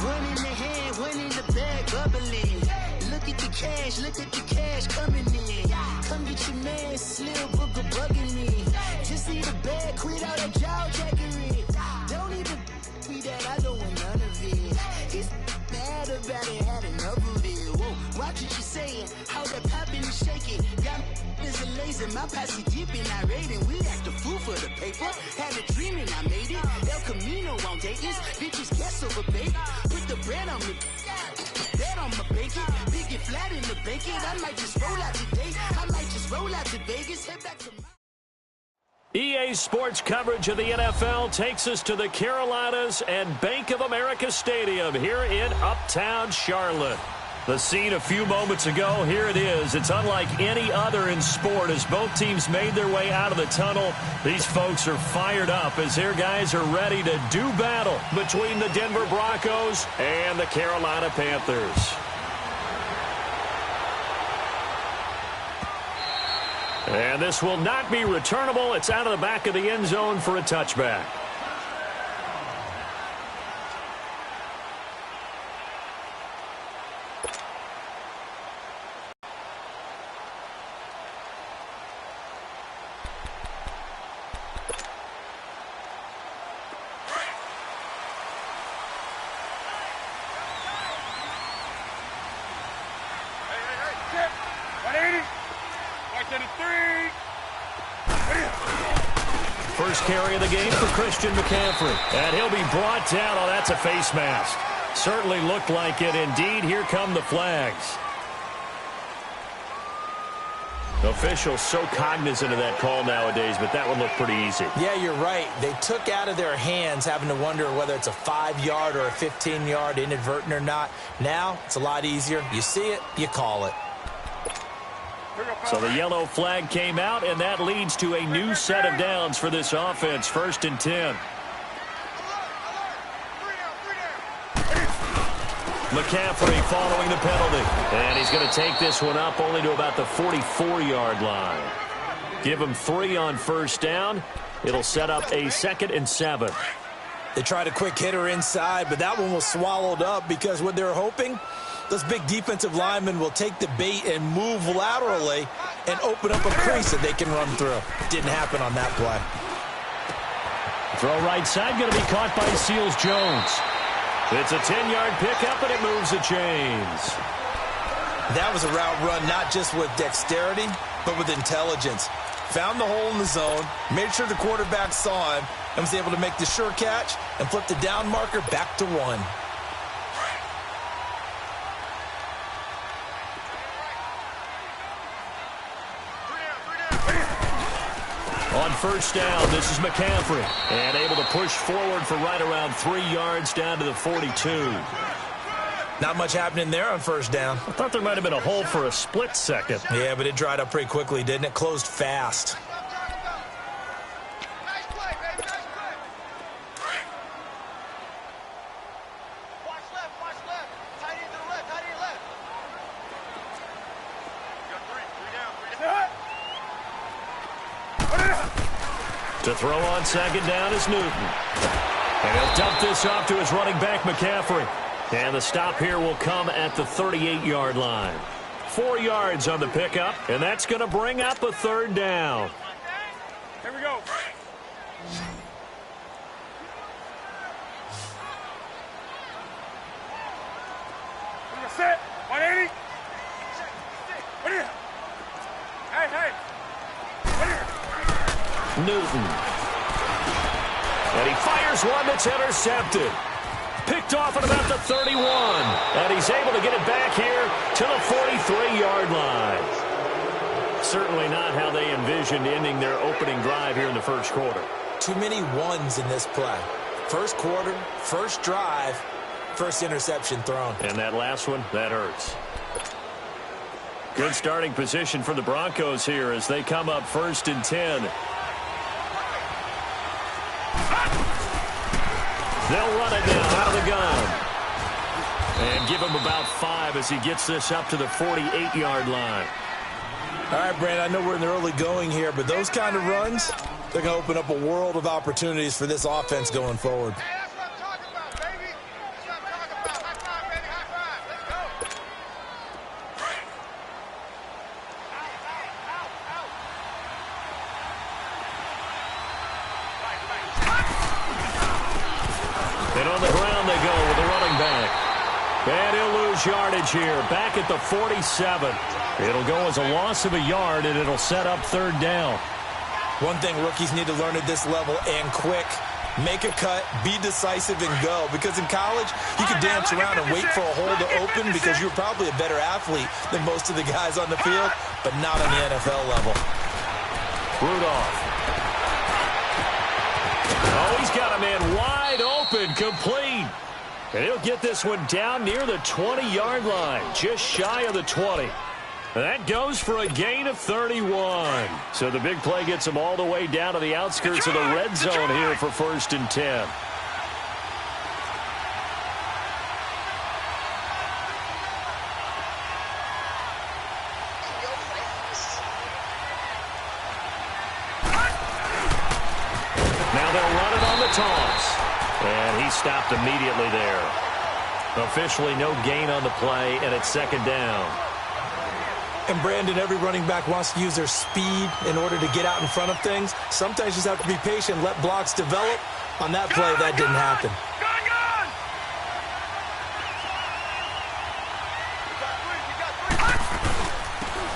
One in the hand, one in the bag, bubbling. Look at the cash coming in. Come get your man, Slim Booger bugging me. Just see the bag, quit all that jaw jackery. Don't even me that, I don't want none of it. He's mad about it, had enough of it. Whoa, watch what you saying, how that poppin' and shaking. Got is a lazy, my posse deep and I raiding. We act the fool for the paper. Had a dream and I made it. El Camino on Dayton's, bitches guess over bait. Put the bread on me, bet on my bacon. Big and flat in the bacon. I might just roll out today. I might just roll out to Vegas. Head back to my EA Sports coverage of the NFL takes us to the Carolinas and Bank of America Stadium here in Uptown Charlotte. The scene a few moments ago, here it is. It's unlike any other in sport as both teams made their way out of the tunnel. These folks are fired up as their guys are ready to do battle between the Denver Broncos and the Carolina Panthers. And this will not be returnable. It's out of the back of the end zone for a touchback. First carry of the game for Christian McCaffrey. And he'll be brought down. Oh, that's a face mask. Certainly looked like it. Indeed, here come the flags. Officials so cognizant of that call nowadays, but that one looked pretty easy. Yeah, you're right. They took out of their hands having to wonder whether it's a 5-yard or a 15-yard inadvertent or not. Now, it's a lot easier. You see it, you call it. So the yellow flag came out, and that leads to a new set of downs for this offense. 1st and 10. McCaffrey following the penalty. And he's going to take this one up only to about the 44-yard line. Give him 3 on 1st down. It'll set up a 2nd and 7. They tried a quick hitter inside, but that one was swallowed up because what they're hoping, those big defensive linemen will take the bait and move laterally and open up a crease that they can run through. Didn't happen on that play. Throw right side, going to be caught by Seals-Jones. It's a 10-yard pickup, and it moves the chains. That was a route run not just with dexterity, but with intelligence. Found the hole in the zone, made sure the quarterback saw him, and was able to make the sure catch and flip the down marker back to 1. On 1st down, this is McCaffrey. And able to push forward for right around 3 yards down to the 42. Not much happening there on 1st down. I thought there might have been a hole for a split second. Yeah, but it dried up pretty quickly, didn't it? Closed fast. Nice play, baby. Nice play. Watch left, watch left. Tight end to the left, tight end left. You got 3 down, 3 down. To throw on 2nd down is Newton. And he'll dump this off to his running back, McCaffrey. And the stop here will come at the 38-yard line. 4 yards on the pickup, and that's going to bring up a 3rd down. Here we go. We're set. 180. What are you? Hey. Newton. And he fires one that's intercepted. Picked off at about the 31. And he's able to get it back here to the 43-yard line. Certainly not how they envisioned ending their opening drive here in the 1st quarter. Too many ones in this play. 1st quarter, 1st drive, 1st interception thrown. And that last one, that hurts. Good starting position for the Broncos here as they come up 1st and 10. They'll run it now out of the gun. And give him about 5 as he gets this up to the 48-yard line. All right, Brandon, I know we're in the early going here, but those kind of runs, they're going to open up a world of opportunities for this offense going forward. Hey, that's what I'm talking about, baby. That's what I'm talking about. And he'll lose yardage here, back at the 47. It'll go as a loss of a yard, and it'll set up third down. One thing rookies need to learn at this level, and quick, make a cut, be decisive, and go. Because in college, you can dance around and wait for a hole to open because you're probably a better athlete than most of the guys on the field, but not on the NFL level. Rudolph. Oh, he's got a man wide open, complete. And he'll get this one down near the 20-yard line, just shy of the 20. And that goes for a gain of 31. So the big play gets him all the way down to the outskirts of the red zone here for 1st and 10. Now they'll run it on the toss. And he stopped immediately there. Officially no gain on the play, and it's 2nd down. And, Brandon, every running back wants to use their speed in order to get out in front of things. Sometimes you just have to be patient, let blocks develop. On that play, that didn't happen.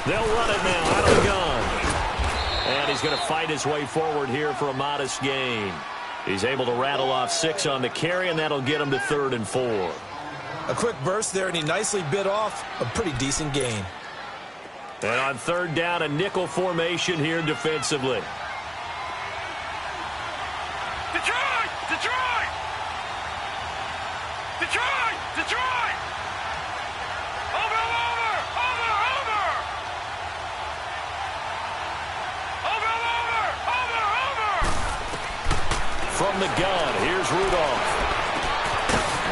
They'll run it now out of the gun. And he's going to fight his way forward here for a modest gain. He's able to rattle off 6 on the carry, and that'll get him to 3rd and 4. A quick burst there, and he nicely bit off a pretty decent gain. And on 3rd down, a nickel formation here defensively. Detroit! Detroit! Detroit! Detroit! Over! Over! Over! Over! Over! Over! Over! From the gun, here's Rudolph.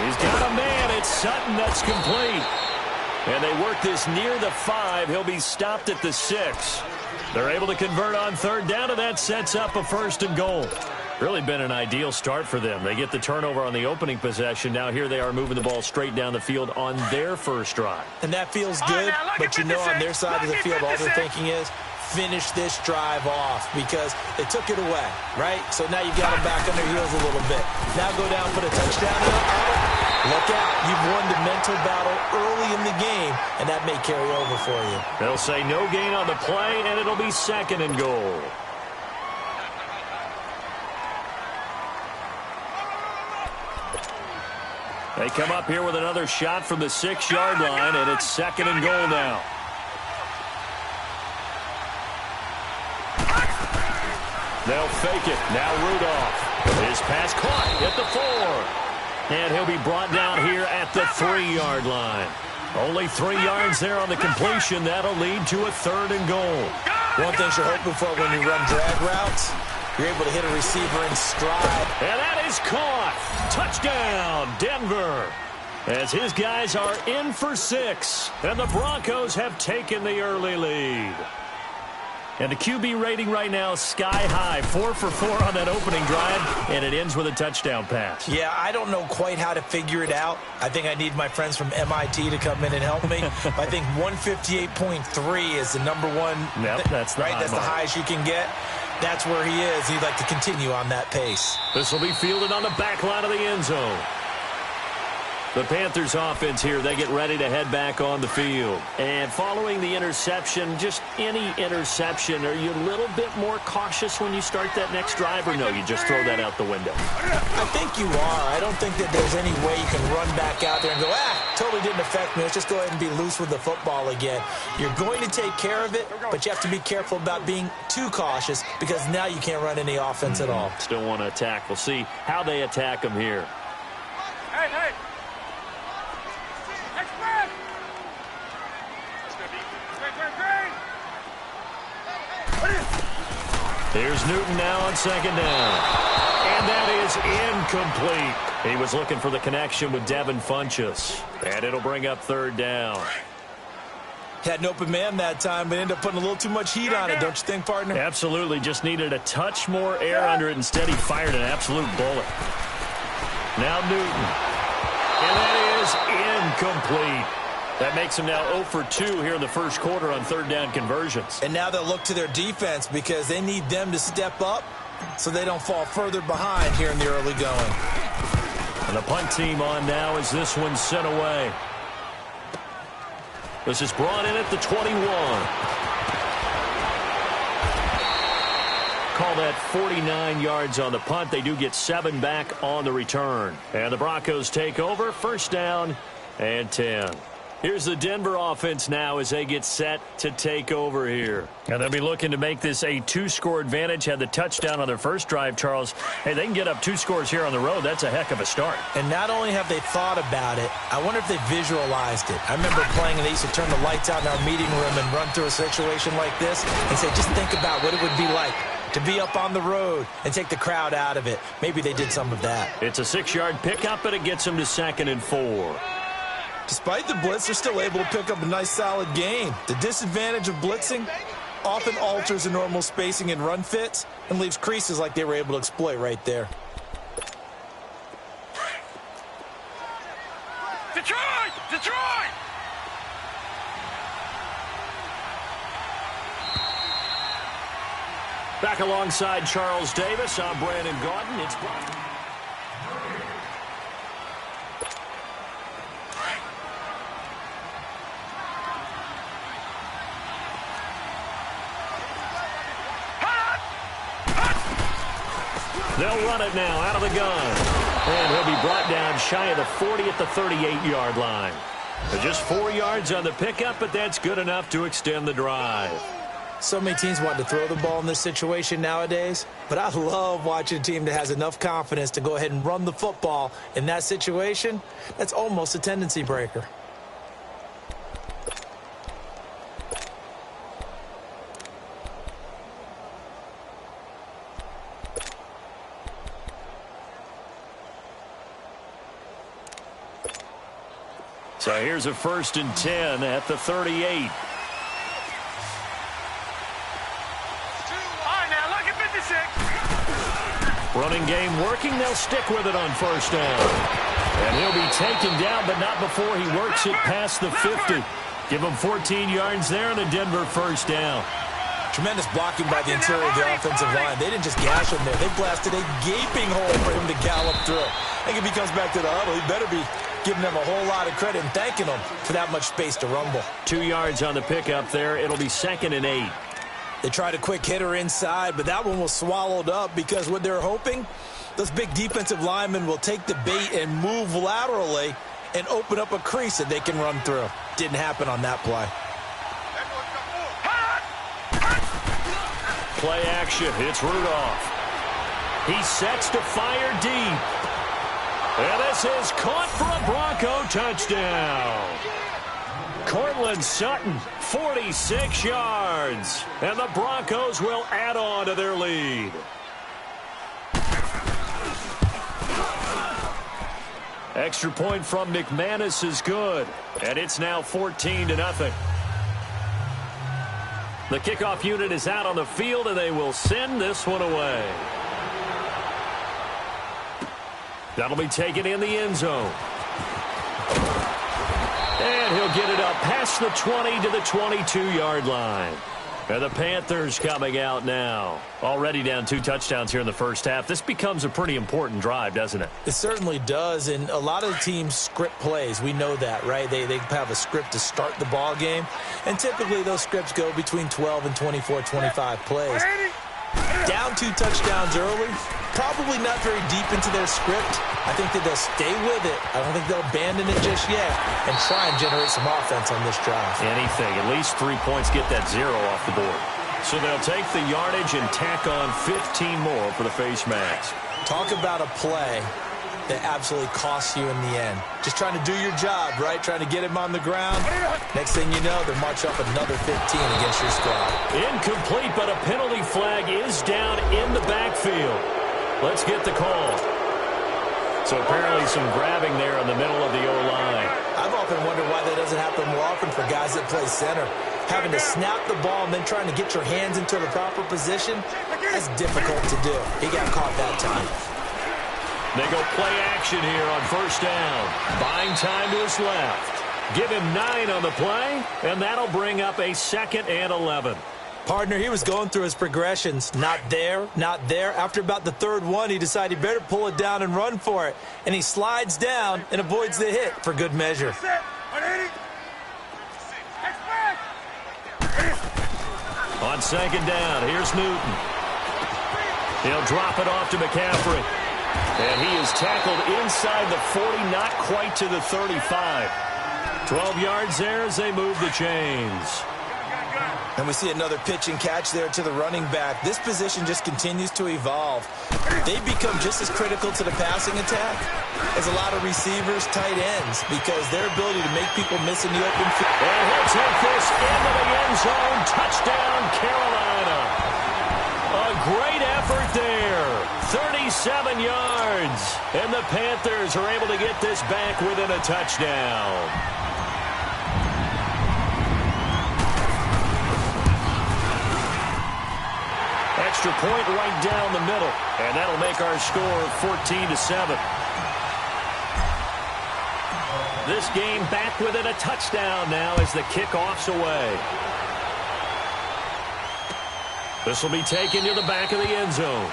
He's got a man. It's Sutton that's complete. And they work this near the 5. He'll be stopped at the 6. They're able to convert on 3rd down, and that sets up a 1st and goal. Really been an ideal start for them. They get the turnover on the opening possession. Now here they are moving the ball straight down the field on their first drive. And that feels good, but you know on their side of the field all they're thinking is finish this drive off because they took it away, right? So now you've got them back on their heels a little bit. Now go down for the touchdown. Look out. You've won the mental battle early in the game, and that may carry over for you. They'll say no gain on the play, and it'll be 2nd and goal. They come up here with another shot from the 6-yard line, and it's 2nd and goal now. They'll fake it. Now Rudolph. His pass caught at the 4. And he'll be brought down here at the 3-yard line. Only 3 yards there on the completion. That'll lead to a 3rd and goal. One thing you're hoping for when you run drag routes, you're able to hit a receiver in stride. And that is caught. Touchdown, Denver. As his guys are in for 6. And the Broncos have taken the early lead. And the QB rating right now, sky high. 4 for 4 on that opening drive, and it ends with a touchdown pass. Yeah, I don't know quite how to figure it out. I think I need my friends from MIT to come in and help me. I think 158.3 is the number one. Yep, that's the right. That's the highest you can get. That's where he is. He'd like to continue on that pace. This will be fielded on the back line of the end zone. The Panthers offense here, they get ready to head back on the field. And following the interception, just any interception, are you a little bit more cautious when you start that next drive, or no, you just throw that out the window? I think you are. I don't think that there's any way you can run back out there and go, totally didn't affect me. Let's just go ahead and be loose with the football again. You're going to take care of it, but you have to be careful about being too cautious because now you can't run any offense at all. Still want to attack. We'll see how they attack him here. Hey, hey. Here's Newton now on 2nd down. And that is incomplete. He was looking for the connection with Devin Funchess. And it'll bring up 3rd down. Had an open man that time, but ended up putting a little too much heat on it, don't you think, partner? Absolutely. Just needed a touch more air under it. Instead, he fired an absolute bullet. Now Newton. And that is incomplete. That makes them now 0 for 2 here in the first quarter on 3rd down conversions. And now they'll look to their defense because they need them to step up so they don't fall further behind here in the early going. And the punt team on now as this one's sent away. This is brought in at the 21. Call that 49 yards on the punt. They do get 7 back on the return. And the Broncos take over. First down and 10. Here's the Denver offense now as they get set to take over here. And they'll be looking to make this a 2-score advantage. Had the touchdown on their first drive, Charles. Hey, they can get up 2 scores here on the road. That's a heck of a start. And not only have they thought about it, I wonder if they visualized it. I remember playing and they used to turn the lights out in our meeting room and run through a situation like this and say, just think about what it would be like to be up on the road and take the crowd out of it. Maybe they did some of that. It's a 6-yard pickup, and it gets them to 2nd and 4. Despite the blitz, they're still able to pick up a nice, solid gain. The disadvantage of blitzing often alters the normal spacing and run fits and leaves creases like they were able to exploit right there. Detroit! Detroit! Back alongside Charles Davis, I'm Brandon Gaudin. It's They'll run it now out of the gun. And he'll be brought down shy of the 40 at the 38-yard line. So just 4 yards on the pickup, but that's good enough to extend the drive. So many teams want to throw the ball in this situation nowadays, but I love watching a team that has enough confidence to go ahead and run the football in that situation. That's almost a tendency breaker. So here's a 1st and 10 at the 38. Running game working. They'll stick with it on 1st down. And he'll be taken down, but not before he works it past the 50. Give him 14 yards there and a Denver 1st down. Tremendous blocking by the interior of the offensive line. They didn't just gash him there. They blasted a gaping hole for him to gallop through. I think if he comes back to the huddle, he better be giving them a whole lot of credit and thanking them for that much space to rumble. 2 yards on the pickup there. It'll be 2nd and 8. They tried a quick hitter inside, but that one was swallowed up because what they're hoping, those big defensive linemen will take the bait and move laterally and open up a crease that they can run through. Didn't happen on that play. Play action. It's Rudolph. He sets to fire deep. And this is caught for a Bronco touchdown. Cortland Sutton, 46 yards. And the Broncos will add on to their lead. Extra point from McManus is good. And it's now 14-0. The kickoff unit is out on the field, and they will send this one away. That'll be taken in the end zone. And he'll get it up past the 20 to the 22-yard line. And the Panthers coming out now. Already down 2 touchdowns here in the first half. This becomes a pretty important drive, doesn't it? It certainly does, and a lot of the teams script plays. We know that, right? They have a script to start the ball game, and typically those scripts go between 12 and 24, 25 plays. Down 2 touchdowns early, probably not very deep into their script. I think that they'll stay with it. I don't think they'll abandon it just yet and try and generate some offense on this drive. Anything. At least 3 points, get that 0 off the board. So they'll take the yardage and tack on 15 more for the face mask. Talk about a play that absolutely costs you in the end. Just trying to do your job, right? Trying to get him on the ground. Next thing you know, they're marching up another 15 against your squad. Incomplete, but a penalty flag is down in the backfield. Let's get the call. So apparently some grabbing there in the middle of the O-line. I've often wondered why that doesn't happen more often for guys that play center. Having to snap the ball and then trying to get your hands into the proper position, that's difficult to do. He got caught that time. They go play action here on 1st down. Buying time to his left. Give him 9 on the play, and that'll bring up a 2nd and 11. Partner, he was going through his progressions. Not there, not there. After about the third one, he decided he better pull it down and run for it. And he slides down and avoids the hit for good measure. On second down, here's Newton. He'll drop it off to McCaffrey. And he is tackled inside the 40, not quite to the 35. 12 yards there as they move the chains. And we see another pitch and catch there to the running back. This position just continues to evolve. They become just as critical to the passing attack as a lot of receivers, tight ends, because their ability to make people miss in the open field. And he'll take this into the end zone. Touchdown, Carolina. A great effort there. 37 yards. And the Panthers are able to get this back within a touchdown. Extra point right down the middle. And that'll make our score 14-7. This game back within a touchdown now as the kickoff's away. This will be taken to the back of the end zone.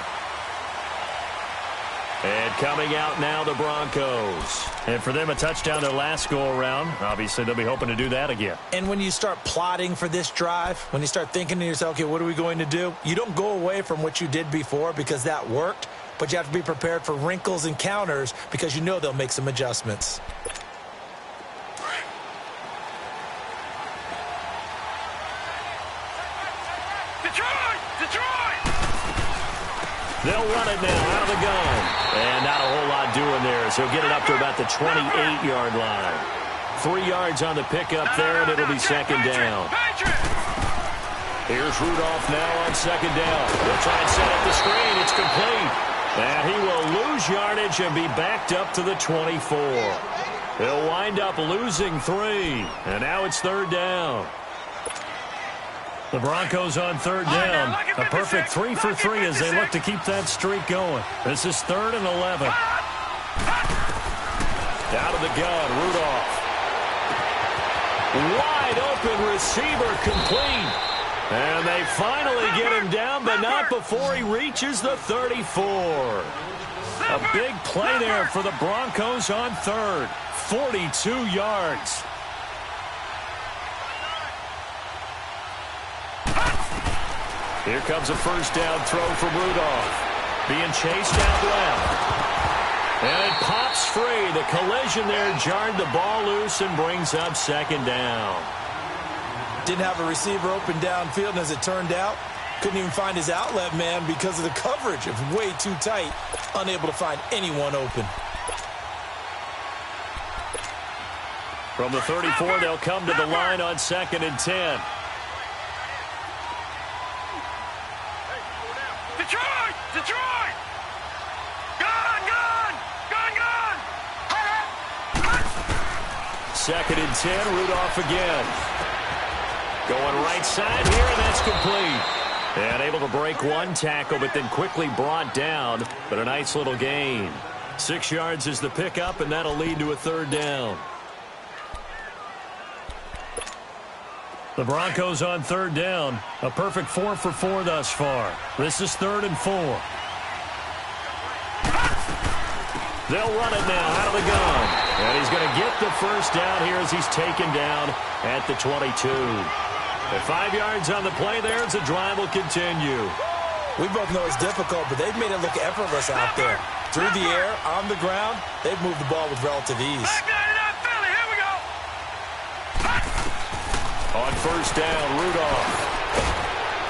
And coming out now, the Broncos. And for them, a touchdown their last go-around. Obviously, they'll be hoping to do that again. And when you start plotting for this drive, when you start thinking to yourself, okay, what are we going to do? You don't go away from what you did before because that worked, but you have to be prepared for wrinkles and counters because you know they'll make some adjustments. They'll run it now out of the gun. And not a whole lot doing there, so he'll get it up to about the 28-yard line. 3 yards on the pickup there, and it'll be second down. Here's Rudolph now on second down. They'll try and set up the screen. It's complete. And he will lose yardage and be backed up to the 24. He'll wind up losing 3. And now it's third down. The Broncos on third down. A perfect 3 for 3 as they look to keep that streak going. This is 3rd and 11. Out of the gun, Rudolph. Wide open receiver complete. And they finally get him down, but not before he reaches the 34. A big play there for the Broncos on third. 42 yards. Here comes a first down throw from Rudolph. Being chased out left. And it pops free. The collision there jarred the ball loose and brings up second down. Didn't have a receiver open downfield, and as it turned out, couldn't even find his outlet man because of the coverage. It was way too tight. Unable to find anyone open. From the 34, they'll come to the line on 2nd and 10. Detroit! Detroit! Gun! Gun! Gun! Gun! 2nd and 10, Rudolph again. Going right side here, and that's complete. And able to break one tackle, but then quickly brought down. But a nice little gain. 6 yards is the pickup, and that'll lead to a third down. The Broncos on third down. A perfect 4 for 4 thus far. This is 3rd and 4. They'll run it now out of the gun. And he's going to get the first down here as he's taken down at the 22. At 5 yards on the play there as the drive will continue. We both know it's difficult, but they've made it look effortless out there. Through the air, on the ground, they've moved the ball with relative ease. On first down, Rudolph.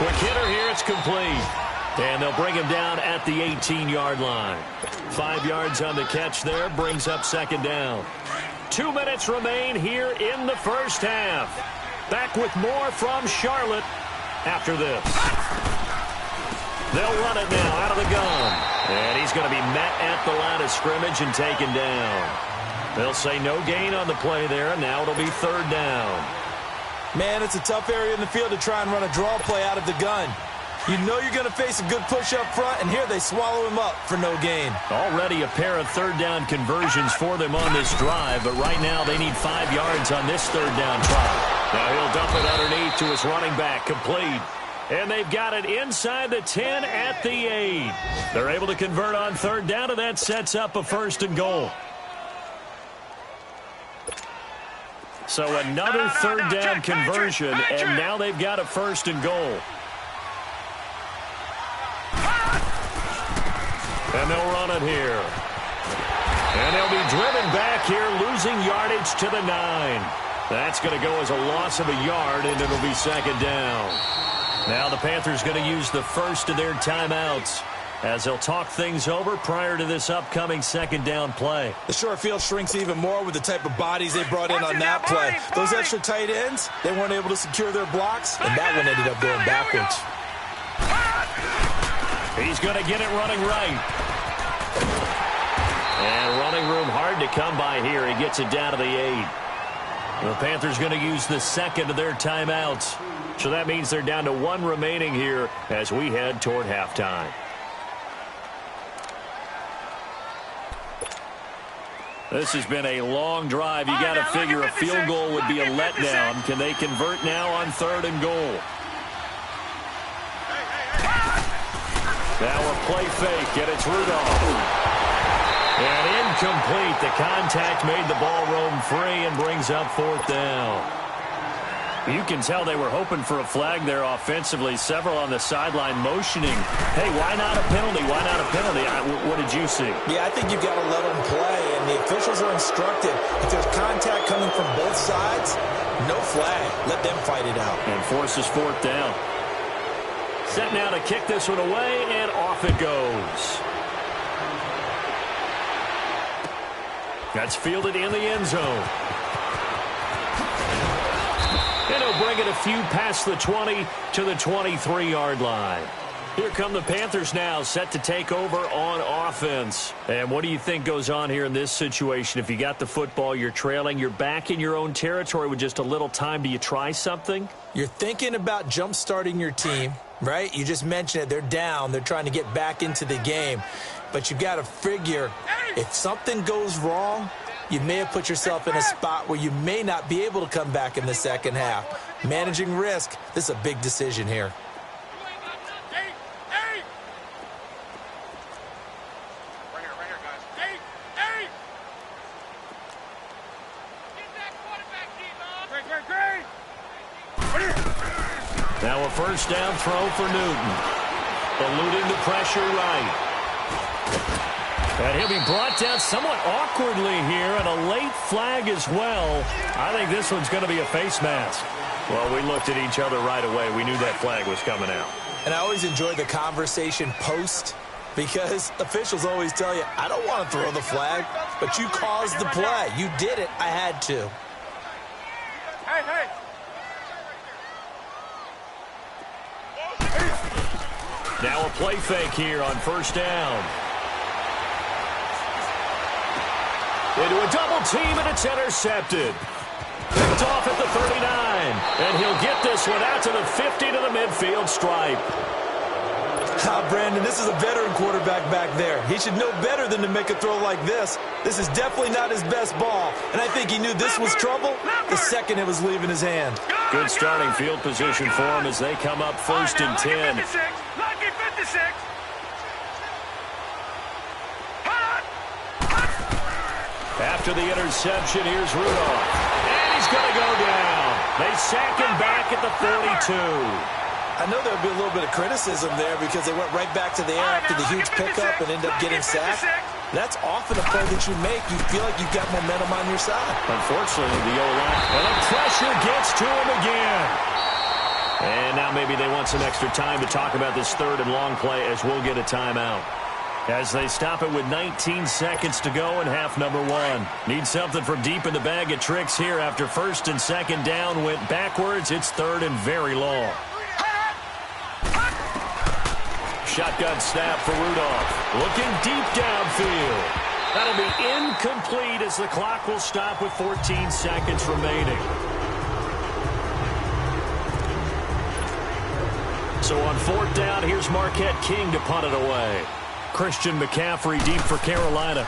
Quick hitter here, it's complete. And they'll bring him down at the 18-yard line. 5 yards on the catch there, brings up second down. 2 minutes remain here in the first half. Back with more from Charlotte after this. They'll run it now out of the gun. And he's going to be met at the line of scrimmage and taken down. They'll say no gain on the play there. Now it'll be third down. Man, it's a tough area in the field to try and run a draw play out of the gun. You know you're going to face a good push up front, and here they swallow him up for no gain. Already a pair of third down conversions for them on this drive, but right now they need 5 yards on this third down try. Now he'll dump it underneath to his running back, complete. And they've got it inside the 10 at the 8. They're able to convert on third down, and that sets up a first and goal. So another third down conversion, and now they've got a first and goal. And they'll run it here. And they'll be driven back here, losing yardage to the 9. That's going to go as a loss of a yard, and it'll be second down. Now the Panthers going to use the first of their timeouts as they'll talk things over prior to this upcoming second down play. The short field shrinks even more with the type of bodies they brought in on that play. Those extra tight ends, they weren't able to secure their blocks, and that one ended up going backwards. He's going to get it running right. And running room hard to come by here. He gets it down to the 8. The Panthers going to use the second of their timeouts. So that means they're down to 1 remaining here as we head toward halftime. This has been a long drive. You got to figure a field goal would be a letdown. Can they convert now on third and goal? Now a play fake, and it's Rudolph. And incomplete. The contact made the ball roam free and brings up fourth down. You can tell they were hoping for a flag there offensively. Several on the sideline motioning. Hey, why not a penalty? Why not a penalty? What did you see? Yeah, I think you've got to let them play, and the officials are instructed. If there's contact coming from both sides, no flag. Let them fight it out. And forces fourth down. Set now to kick this one away, and off it goes. That's fielded in the end zone. And he'll bring it a few past the 20 to the 23-yard line. Here come the Panthers now, set to take over on offense. And what do you think goes on here in this situation? If you got the football, you're trailing, you're back in your own territory with just a little time. Do you try something? You're thinking about jump-starting your team, right? You just mentioned it. They're down. They're trying to get back into the game. But you've got to figure if something goes wrong, you may have put yourself in a spot where you may not be able to come back in the second half. Managing risk, this is a big decision here. Now a first down throw for Newton. Eluding the pressure right. And he'll be brought down somewhat awkwardly here, and a late flag as well. I think this one's going to be a face mask. Well, we looked at each other right away. We knew that flag was coming out. And I always enjoy the conversation post, because officials always tell you, I don't want to throw the flag, but you caused the play. You did it. I had to. Hey! Now a play fake here on first down. Into a double team, and it's intercepted. Picked off at the 39. And he'll get this one out to the 50 to the midfield stripe. Brandon, this is a veteran quarterback back there. He should know better than to make a throw like this. This is definitely not his best ball. And I think he knew this was trouble the second it was leaving his hand. Good starting field position for him as they come up first and 10. Lucky 56. After the interception, here's Rudolph. And he's going to go down. They sack him back at the 42. I know there'll be a little bit of criticism there because they went right back to the air after the huge pickup and ended up getting sacked. That's often a play that you make. You feel like you've got momentum on your side. Unfortunately, the O-line. And the pressure gets to him again. And now maybe they want some extra time to talk about this third and long play as we'll get a timeout. As they stop it with 19 seconds to go in half number 1. Need something from deep in the bag of tricks here after first and second down went backwards. It's third and very long. Shotgun snap for Rudolph. Looking deep downfield. That'll be incomplete as the clock will stop with 14 seconds remaining. So on fourth down, here's Marquette King to punt it away. Christian McCaffrey deep for Carolina.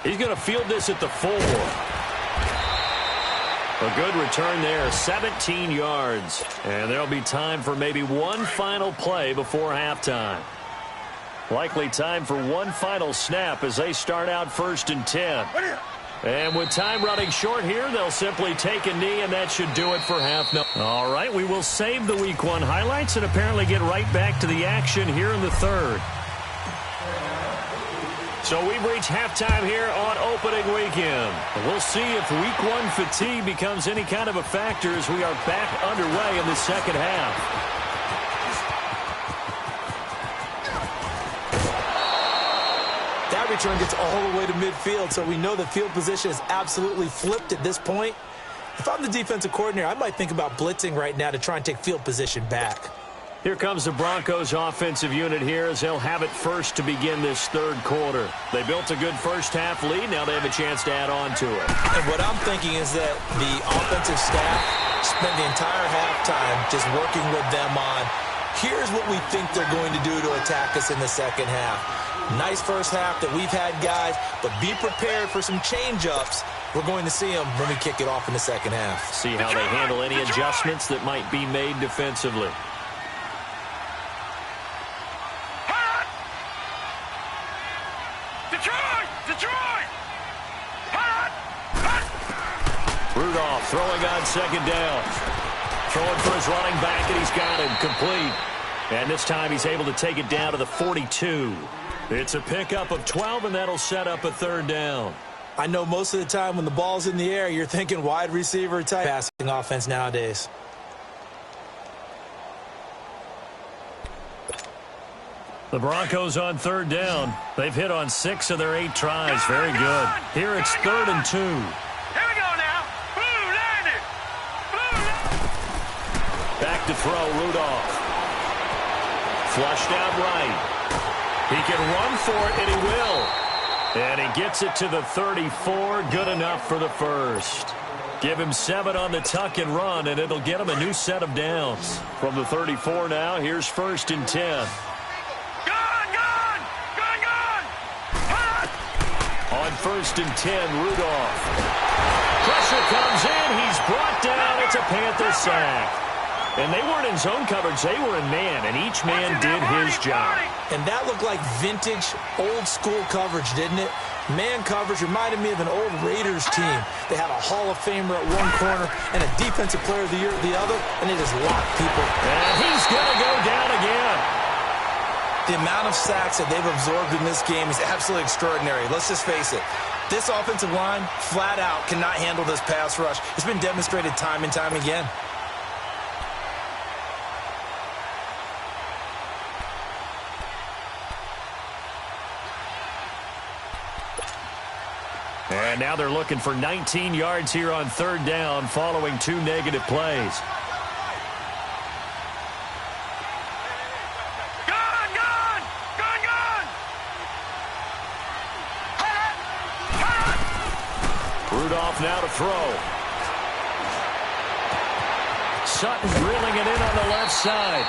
He's going to field this at the 4. A good return there, 17 yards. And there'll be time for maybe one final play before halftime. Likely time for one final snap as they start out 1st and 10. And with time running short here, they'll simply take a knee, and that should do it for half. All right, we will save the Week 1 highlights and apparently get right back to the action here in the third. So we've reached halftime here on opening weekend. We'll see if Week 1 fatigue becomes any kind of a factor as we are back underway in the second half. That return gets all the way to midfield, so we know the field position is absolutely flipped at this point. If I'm the defensive coordinator, I might think about blitzing right now to try and take field position back. Here comes the Broncos offensive unit here as they'll have it first to begin this third quarter. They built a good first half lead. Now they have a chance to add on to it. And what I'm thinking is that the offensive staff spent the entire halftime just working with them on, here's what we think they're going to do to attack us in the second half. Nice first half that we've had, guys, but be prepared for some change-ups. We're going to see them when we kick it off in the second half. See how they handle any adjustments that might be made defensively. Rudolph throwing on second down. Throwing for his running back, and he's got him complete. And this time he's able to take it down to the 42. It's a pickup of 12, and that'll set up a third down. I know most of the time when the ball's in the air, you're thinking wide receiver type passing offense nowadays. The Broncos on third down. They've hit on 6 of their 8 tries. Very good. Here it's 3rd and 2. Here we go now. Blue landed. Back to throw, Rudolph. Flushed out right. He can run for it, and he will. And he gets it to the 34. Good enough for the first. Give him 7 on the tuck and run, and it'll get him a new set of downs. From the 34 now, here's 1st and 10. On 1st and 10, Rudolph. Pressure comes in. He's brought down. It's a Panther sack. And they weren't in zone coverage. They were in man, and each man did his job. And that looked like vintage, old-school coverage, didn't it? Man coverage reminded me of an old Raiders team. They had a Hall of Famer at one corner and a Defensive Player of the Year at the other, and they just locked people. And he's going to go down again. The amount of sacks that they've absorbed in this game is absolutely extraordinary. Let's just face it. This offensive line, flat out, cannot handle this pass rush. It's been demonstrated time and time again. And now they're looking for 19 yards here on 3rd down following 2 negative plays. Rudolph now to throw. Sutton drilling it in on the left side.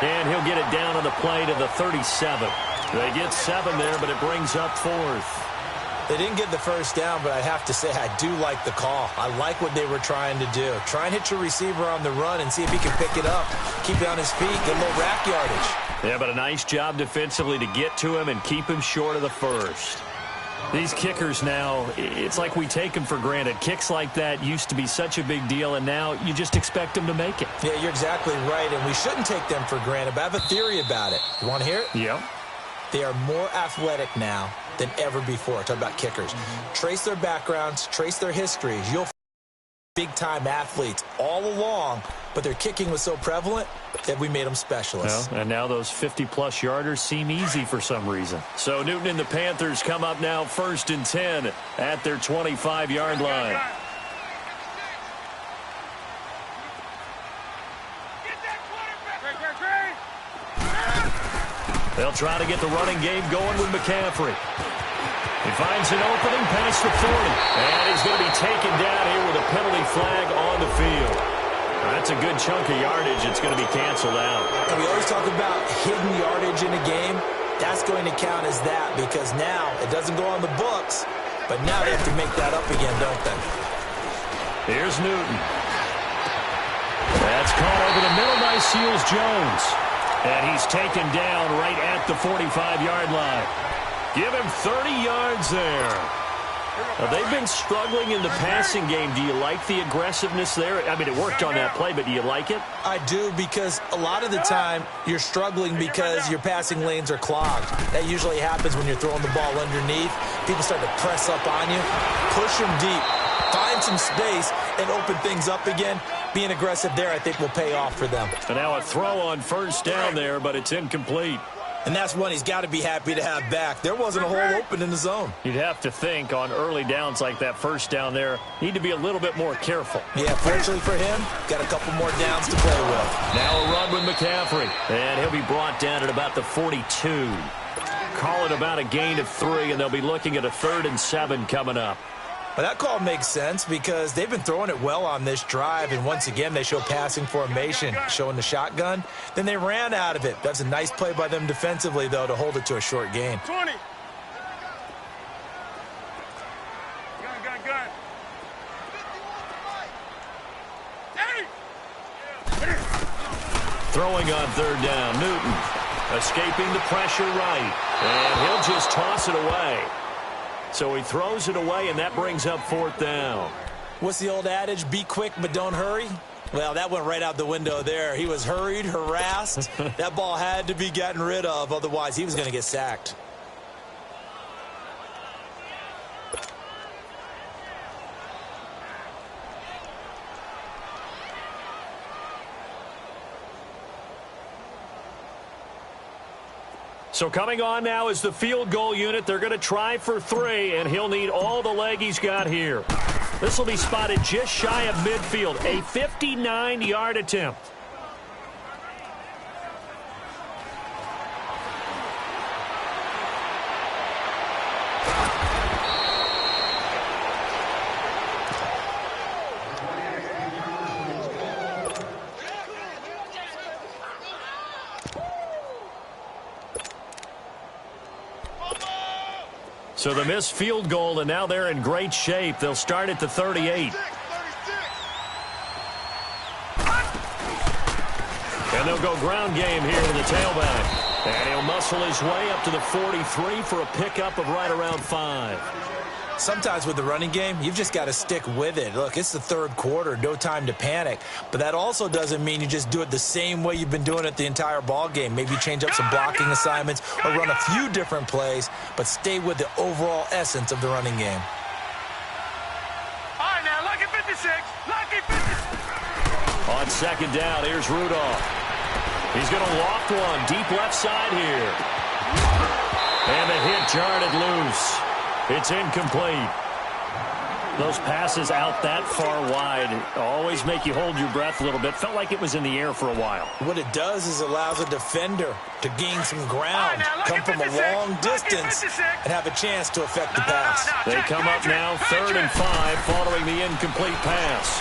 And he'll get it down on the play to the 37. They get 7 there, but it brings up 4th. They didn't get the first down, but I have to say I do like the call. I like what they were trying to do. Try and hit your receiver on the run and see if he can pick it up. Keep it on his feet, get a little rack yardage. Yeah, but a nice job defensively to get to him and keep him short of the first. These kickers now, it's like we take them for granted. Kicks like that used to be such a big deal, and now you just expect them to make it. Yeah, you're exactly right, and we shouldn't take them for granted, but I have a theory about it. You want to hear it? Yep. They are more athletic now than ever before. Talk about kickers. Trace their backgrounds, trace their histories. You'll find big-time athletes all along, but their kicking was so prevalent that we made them specialists. Well, and now those 50-plus yarders seem easy for some reason. So Newton and the Panthers come up now 1st and 10 at their 25-yard line. They'll try to get the running game going with McCaffrey. He finds an opening past the 40. And he's going to be taken down here with a penalty flag on the field. That's a good chunk of yardage. It's going to be canceled out. And we always talk about hidden yardage in a game. That's going to count as that because now it doesn't go on the books, but now they have to make that up again, don't they? Here's Newton. That's caught over the middle by Seals-Jones. And he's taken down right at the 45-yard line. Give him 30 yards there. Now, they've been struggling in the passing game. Do you like the aggressiveness there? I mean, it worked on that play, but do you like it? I do, because a lot of the time you're struggling because your passing lanes are clogged. That usually happens when you're throwing the ball underneath. People start to press up on you. Push them deep. Find some space and open things up again. Being aggressive there, I think, will pay off for them. And now a throw on first down there, but it's incomplete. And that's one he's got to be happy to have back. There wasn't a hole open in the zone. You'd have to think on early downs like that first down there, need to be a little bit more careful. Yeah, fortunately for him, got a couple more downs to play with. Now a run with McCaffrey. And he'll be brought down at about the 42. Call it about a gain of 3, and they'll be looking at a 3rd and 7 coming up. Well, that call makes sense because they've been throwing it well on this drive, and once again they show passing formation, showing the shotgun. Then they ran out of it. That's a nice play by them defensively, though, to hold it to a short gain. 20. Gun. Throwing on 3rd down, Newton escaping the pressure right, and he'll just toss it away. So he throws it away, and that brings up 4th down. What's the old adage? Be quick, but don't hurry? Well, that went right out the window there. He was hurried, harassed. That ball had to be gotten rid of, otherwise he was going to get sacked. So coming on now is the field goal unit. They're going to try for 3, and he'll need all the leg he's got here. This will be spotted just shy of midfield, a 59-yard attempt. So the missed field goal, and now they're in great shape. They'll start at the 38. And they'll go ground game here with the tailback. And he'll muscle his way up to the 43 for a pickup of right around 5. Sometimes with the running game, you've just got to stick with it. Look, it's the 3rd quarter, no time to panic. But that also doesn't mean you just do it the same way you've been doing it the entire ball game. Maybe change up some blocking assignments or run a few different plays, but stay with the overall essence of the running game. All right, now, lucky 56. Lucky 56. On 2nd down, here's Rudolph. He's going to loft one deep left side here. And the hit jarred it loose. It's incomplete. Those passes out that far wide always make you hold your breath a little bit. Felt like it was in the air for a while. What it does is allows a defender to gain some ground, come from a long distance, and have a chance to affect the pass. They come up now, 3rd and 5, following the incomplete pass.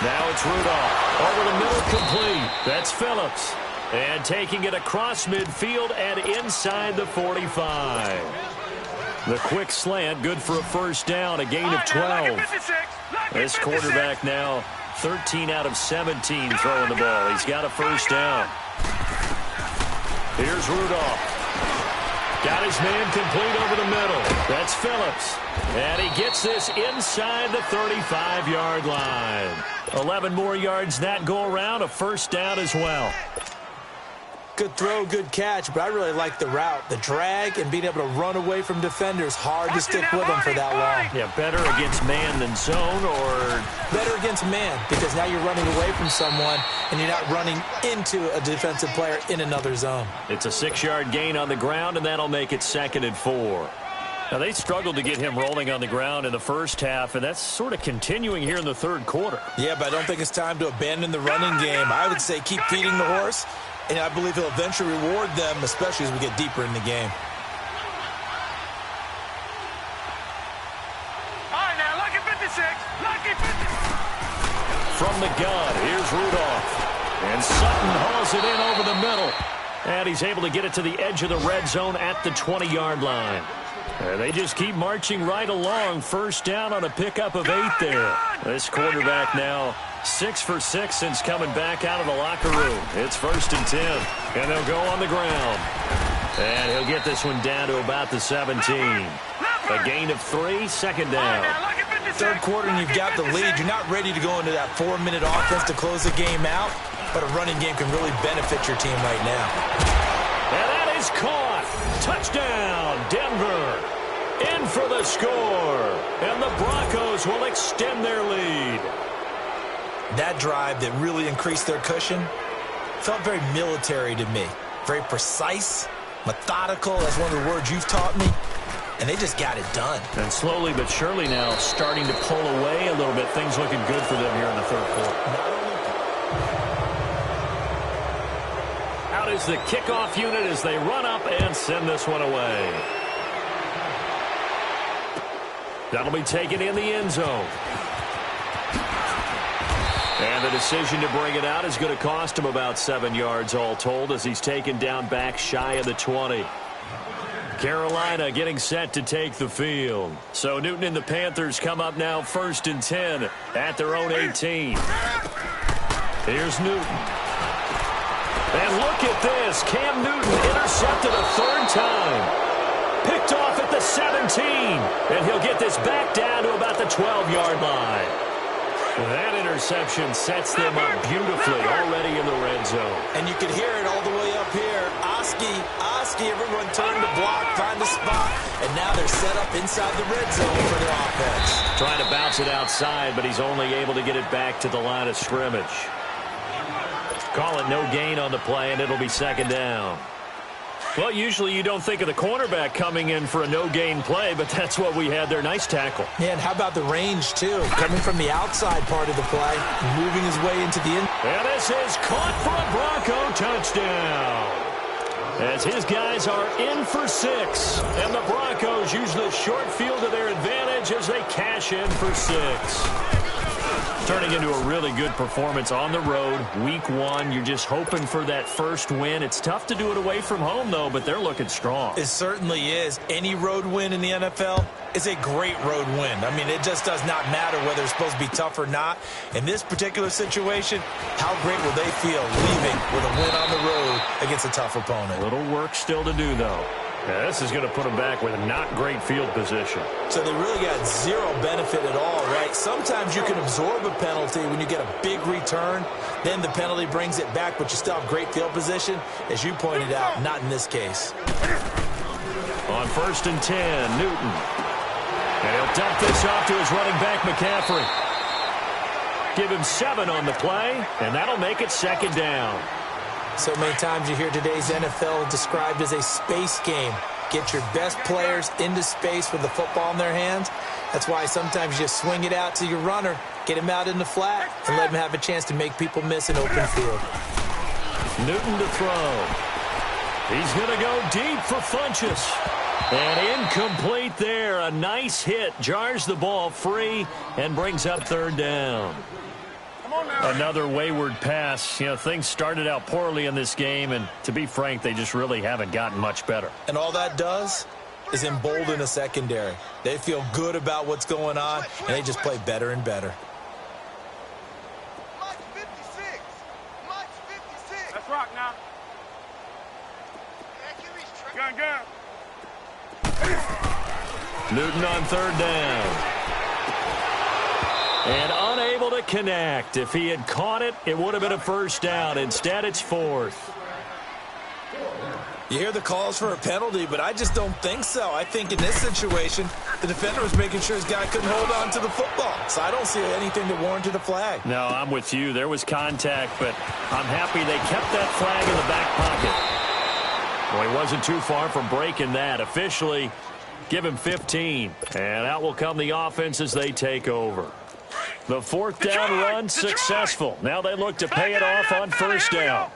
Now it's Rudolph. Over the middle, complete. That's Phillips. And taking it across midfield and inside the 45. The quick slant, good for a 1st down, a gain of 12. This quarterback now 13 out of 17 throwing the ball. He's got a 1st down. Here's Rudolph. Got his man complete over the middle. That's Phillips. And he gets this inside the 35-yard line. 11 more yards that go around, a 1st down as well. Good throw, good catch, but I really like the route. The drag and being able to run away from defenders, hard to stick with them for that long. Yeah, better against man than zone, or? Better against man, because now you're running away from someone and you're not running into a defensive player in another zone. It's a 6-yard gain on the ground, and that'll make it 2nd and 4. Now, they struggled to get him rolling on the ground in the first half, and that's sort of continuing here in the 3rd quarter. Yeah, but I don't think it's time to abandon the running game. I would say keep feeding the horse. And I believe he'll eventually reward them, especially as we get deeper in the game. All right, now, lucky 56. Lucky 56. From the gun, here's Rudolph. And Sutton hauls it in over the middle. And he's able to get it to the edge of the red zone at the 20-yard line. They just keep marching right along. First down on a pickup of 8 there. This quarterback now 6 for 6 since coming back out of the locker room. It's 1st and 10, and they'll go on the ground. And he'll get this one down to about the 17. A gain of 3, second down. Third quarter and you've got the lead. You're not ready to go into that 4-minute offense to close the game out, but a running game can really benefit your team right now. And that is caught. Touchdown, Denver. In for the score. And the Broncos will extend their lead. That drive that really increased their cushion felt very military to me. Very precise, methodical. That's one of the words you've taught me. And they just got it done. And slowly but surely now starting to pull away a little bit. Things looking good for them here in the third quarter. Out is the kickoff unit as they run up and send this one away. That'll be taken in the end zone. And the decision to bring it out is going to cost him about 7 yards all told as he's taken down back shy of the 20. Carolina getting set to take the field. So Newton and the Panthers come up now 1st and 10 at their own 18. Here's Newton. And look at this. Cam Newton intercepted a 3rd time. Picked off at the 17. And he'll get this back down to about the 12-yard line. That interception sets them up beautifully already in the red zone. And you can hear it all the way up here. Oski, everyone turned to block, find a spot, and now they're set up inside the red zone for their offense. Trying to bounce it outside, but he's only able to get it back to the line of scrimmage. Call it no gain on the play, and it'll be 2nd down. Well, usually you don't think of the cornerback coming in for a no-gain play, but that's what we had there. Nice tackle. Yeah, and how about the range, too? Coming from the outside part of the play, moving his way into the end. And this is caught for a Bronco touchdown. As his guys are in for 6. And the Broncos use the short field to their advantage as they cash in for 6. Turning into a really good performance on the road. Week 1, you're just hoping for that first win. It's tough to do it away from home, though, but they're looking strong. It certainly is. Any road win in the NFL is a great road win. I mean, it just does not matter whether it's supposed to be tough or not. In this particular situation, how great will they feel leaving with a win on the road against a tough opponent? A little work still to do, though. Yeah, this is going to put them back with not great field position. So they really got zero benefit at all, right? Sometimes you can absorb a penalty when you get a big return. Then the penalty brings it back, but you still have great field position. As you pointed out, not in this case. On 1st and 10, Newton. And he'll dump this off to his running back, McCaffrey. Give him 7 on the play, and that'll make it 2nd down. So many times you hear today's NFL described as a space game. Get your best players into space with the football in their hands. That's why sometimes you just swing it out to your runner, get him out in the flat, and let him have a chance to make people miss an open field. Newton to throw. He's going to go deep for Funchess. And incomplete there. A nice hit. Jars the ball free and brings up 3rd down. Another wayward pass. You know, things started out poorly in this game, and to be frank, they just really haven't gotten much better. And all that does is embolden a secondary. They feel good about what's going on, and they just play better and better. March 56. March 56. Let's rock now. Gun. Newton on 3rd down. And unable to connect. If he had caught it, it would have been a 1st down. Instead, it's 4th. You hear the calls for a penalty, but I just don't think so. I think in this situation, the defender was making sure his guy couldn't hold on to the football. So I don't see anything that warranted a flag. No, I'm with you. There was contact, but I'm happy they kept that flag in the back pocket. Well, he wasn't too far from breaking that. Officially, give him 15. And out will come the offense as they take over. The 4th down run successful. Now they look to pay it off on 1st down.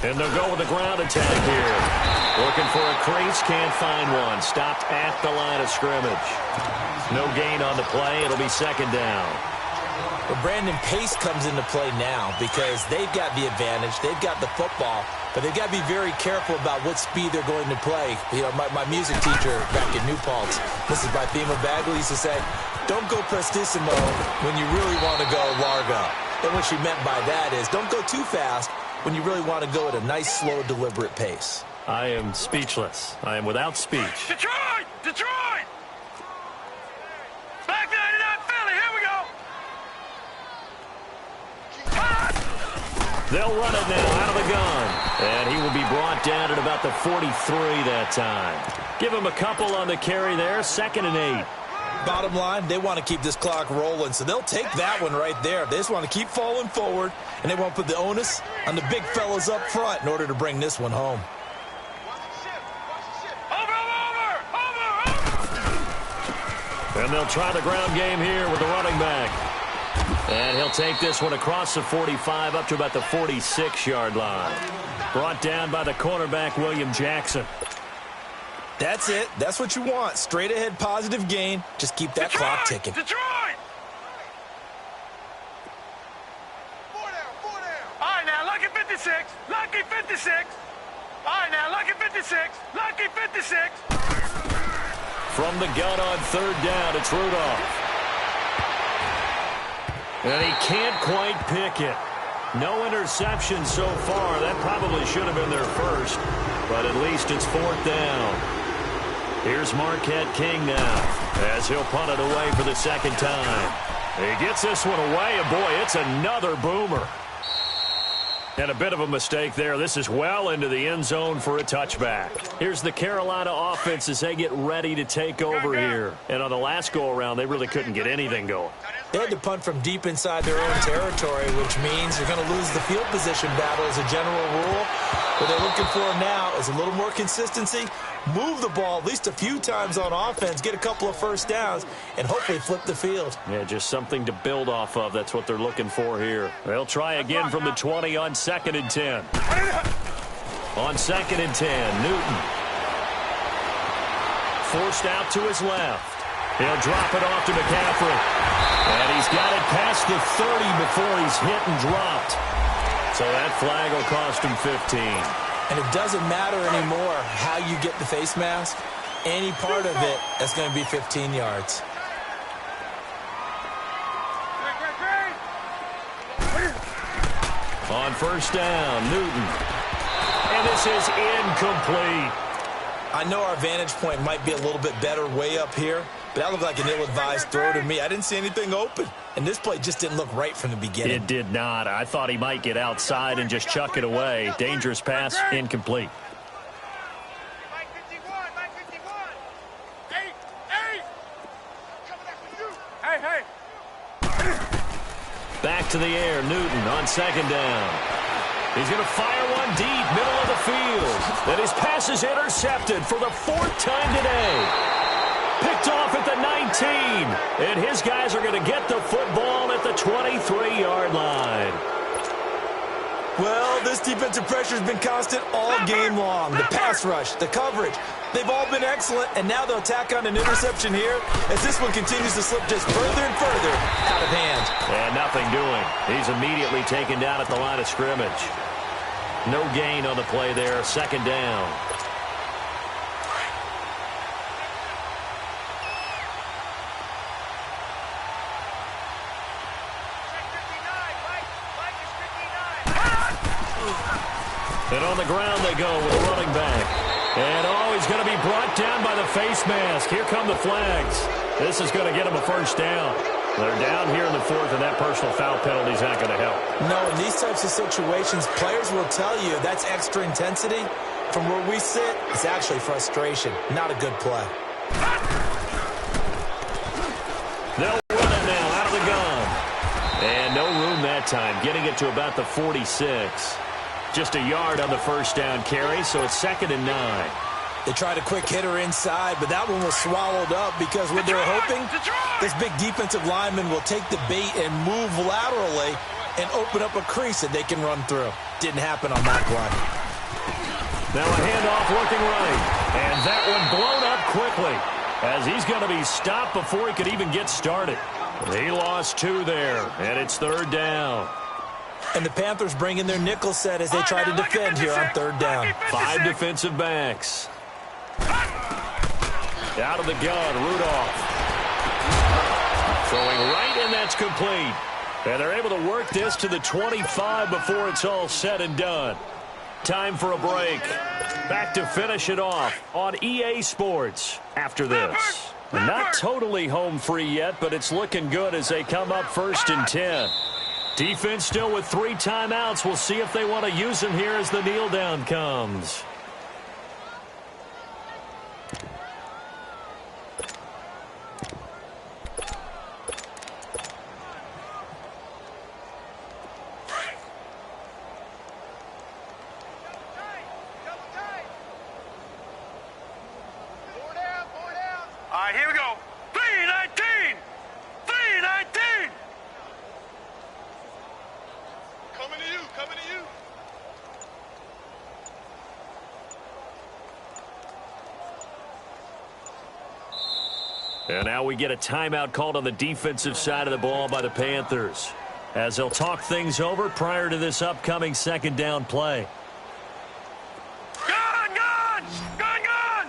And they'll go with the ground attack here. Looking for a crease, can't find one. Stopped at the line of scrimmage. No gain on the play. It'll be 2nd down. But Brandon, pace comes into play now because they've got the advantage. They've got the football, but they've got to be very careful about what speed they're going to play. You know, my music teacher back in New Paltz, Mrs. Bythema Bagley, used to say, don't go prestissimo when you really want to go largo. And what she meant by that is don't go too fast when you really want to go at a nice, slow, deliberate pace. I am speechless. I am without speech. Detroit! Detroit! Back 99 Philly, here we go! They'll run it now out of the gun. And he will be brought down at about the 43 that time. Give him a couple on the carry there. 2nd and 8. Bottom line, they want to keep this clock rolling, so they'll take that one right there. They just want to keep falling forward, and they won't put the onus on the big fellas up front in order to bring this one home. And they'll try the ground game here with the running back. And he'll take this one across the 45 up to about the 46-yard line. Brought down by the cornerback, William Jackson. That's it. That's what you want. Straight ahead positive gain. Just keep that clock ticking. Detroit! All right, now, lucky 56. Lucky 56. All right, now, lucky 56. Lucky 56. From the gun on 3rd down, it's Rudolph. And he can't quite pick it. No interception so far. That probably should have been their first, but at least it's 4th down. Here's Marquette King now as he'll punt it away for the 2nd time. He gets this one away, and boy, it's another boomer. And a bit of a mistake there. This is well into the end zone for a touchback. Here's the Carolina offense as they get ready to take over here. And on the last go-around, they really couldn't get anything going. They had to punt from deep inside their own territory, which means you're going to lose the field position battle as a general rule. What they're looking for now is a little more consistency, move the ball at least a few times on offense, get a couple of first downs, and hopefully flip the field. Yeah, just something to build off of. That's what they're looking for here. They'll try again from the 20 on 2nd and 10. On 2nd and 10, Newton. Forced out to his left. He'll drop it off to McCaffrey. And he's got it past the 30 before he's hit and dropped. So that flag will cost him 15. And it doesn't matter anymore how you get the face mask. Any part of it, that's going to be 15 yards. On 1st down, Newton. And this is incomplete. I know our vantage point might be a little bit better way up here, but that looked like an ill-advised throw to me. I didn't see anything open, and this play just didn't look right from the beginning. It did not. I thought he might get outside and just chuck it away. Dangerous pass, incomplete. Mike 51, Mike 51. Hey, hey. Coming after you. Hey, hey. Back to the air, Newton on 2nd down. He's going to fire one deep, middle of the field. And his pass is intercepted for the 4th time today. Picked off at the 19. And his guys are going to get the football at the 23-yard line. Well, this defensive pressure has been constant all game long. The pass rush, the coverage, they've all been excellent, and now they'll tack on an interception here as this one continues to slip just further and further out of hand. And nothing doing. He's immediately taken down at the line of scrimmage. No gain on the play there, 2nd down. And on the ground they go with a running back. And, he's going to be brought down by the face mask. Here come the flags. This is going to get him a 1st down. They're down here in the 4th, and that personal foul penalty is not going to help. No, in these types of situations, players will tell you that's extra intensity. From where we sit, it's actually frustration. Not a good play. They'll run it now out of the gun. And no room that time, getting it to about the 46. Just a yard on the 1st down carry, so it's 2nd and 9. They tried a quick hitter inside, but that one was swallowed up because what they were hoping, this big defensive lineman will take the bait and move laterally and open up a crease that they can run through. Didn't happen on that play. Now a handoff looking right, and that one blown up quickly as he's going to be stopped before he could even get started. He lost 2 there, and it's 3rd down. And the Panthers bring in their nickel set as they try to defend here on 3rd down. 5 defensive backs. Out of the gun, Rudolph. Throwing right, and that's complete. And they're able to work this to the 25 before it's all said and done. Time for a break. Back to finish it off on EA Sports after this. Not totally home free yet, but it's looking good as they come up 1st and 10. Defense still with 3 timeouts. We'll see if they want to use them here as the kneel down comes. All right, here we go. 3-19! 3-19! Coming to you, coming to you. And now we get a timeout called on the defensive side of the ball by the Panthers, as they'll talk things over prior to this upcoming 2nd down play. Gun, gun! Gun, gun!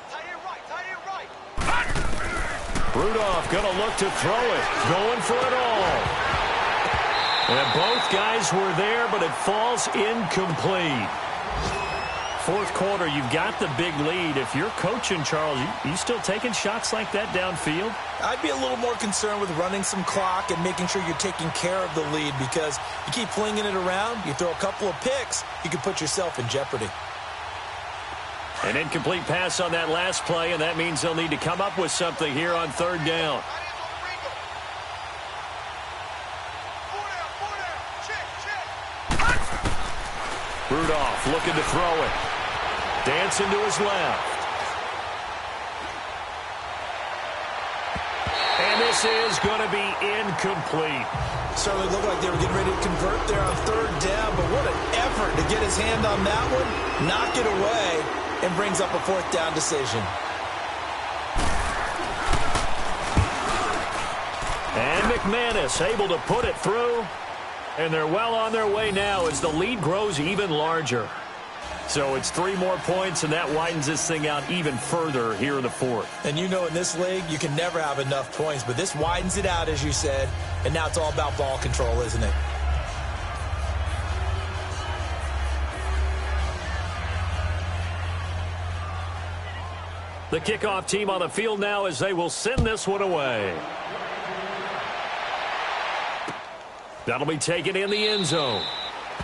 Tight end right. Rudolph going to look to throw it. Going for it all. And both guys were there, but it falls incomplete. 4th quarter, you've got the big lead. If you're coaching, Charles, you still taking shots like that downfield? I'd be a little more concerned with running some clock and making sure you're taking care of the lead, because you keep flinging it around, you throw a couple of picks, you can put yourself in jeopardy. An incomplete pass on that last play, and that means they'll need to come up with something here on 3rd down. Rudolph looking to throw it. Dancing to his left. And this is going to be incomplete. Certainly looked like they were getting ready to convert there on 3rd down, but what an effort to get his hand on that one, knock it away, and brings up a 4th down decision. And McManus able to put it through. And they're well on their way now as the lead grows even larger. So it's 3 more points, and that widens this thing out even further here in the 4th. And you know in this league, you can never have enough points, but this widens it out, as you said, and now it's all about ball control, isn't it? The kickoff team on the field now as they will send this one away. That'll be taken in the end zone.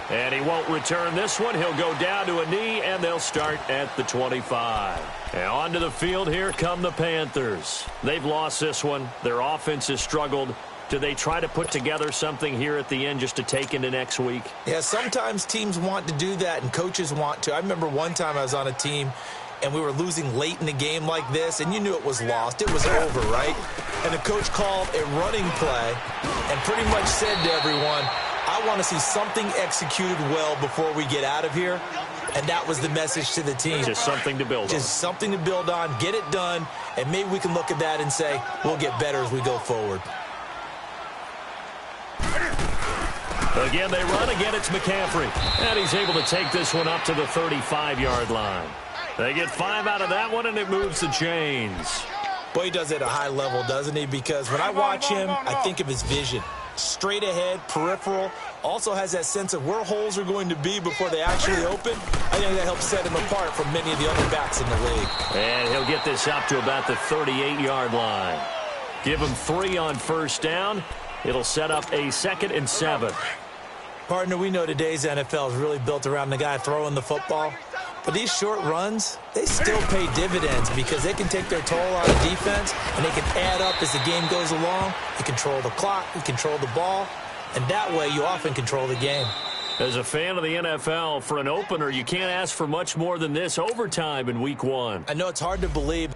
And he won't return this one. He'll go down to a knee, and they'll start at the 25. And onto the field, here come the Panthers. They've lost this one. Their offense has struggled. Do they try to put together something here at the end just to take into next week? Yeah, sometimes teams want to do that, and coaches want to. I remember one time I was on a team, and we were losing late in the game like this, and you knew it was lost. It was over, right? And the coach called a running play and pretty much said to everyone, I want to see something executed well before we get out of here. And that was the message to the team. Just something to build on. Just something to build on, get it done, and maybe we can look at that and say, we'll get better as we go forward. Again, they run. Again, it's McCaffrey. And he's able to take this one up to the 35-yard line. They get 5 out of that one, and it moves the chains. Boy, he does it at a high level, doesn't he? Because when I watch him, I think of his vision. Straight ahead, peripheral. Also has that sense of where holes are going to be before they actually open. I think that helps set him apart from many of the other backs in the league. And he'll get this up to about the 38-yard line. Give him 3 on 1st down. It'll set up a 2nd and 7. Partner, we know today's NFL is really built around the guy throwing the football. But these short runs, they still pay dividends because they can take their toll on the defense, and they can add up as the game goes along. You control the clock, you control the ball, and that way you often control the game. As a fan of the NFL, for an opener, you can't ask for much more than this overtime in Week 1. I know it's hard to believe.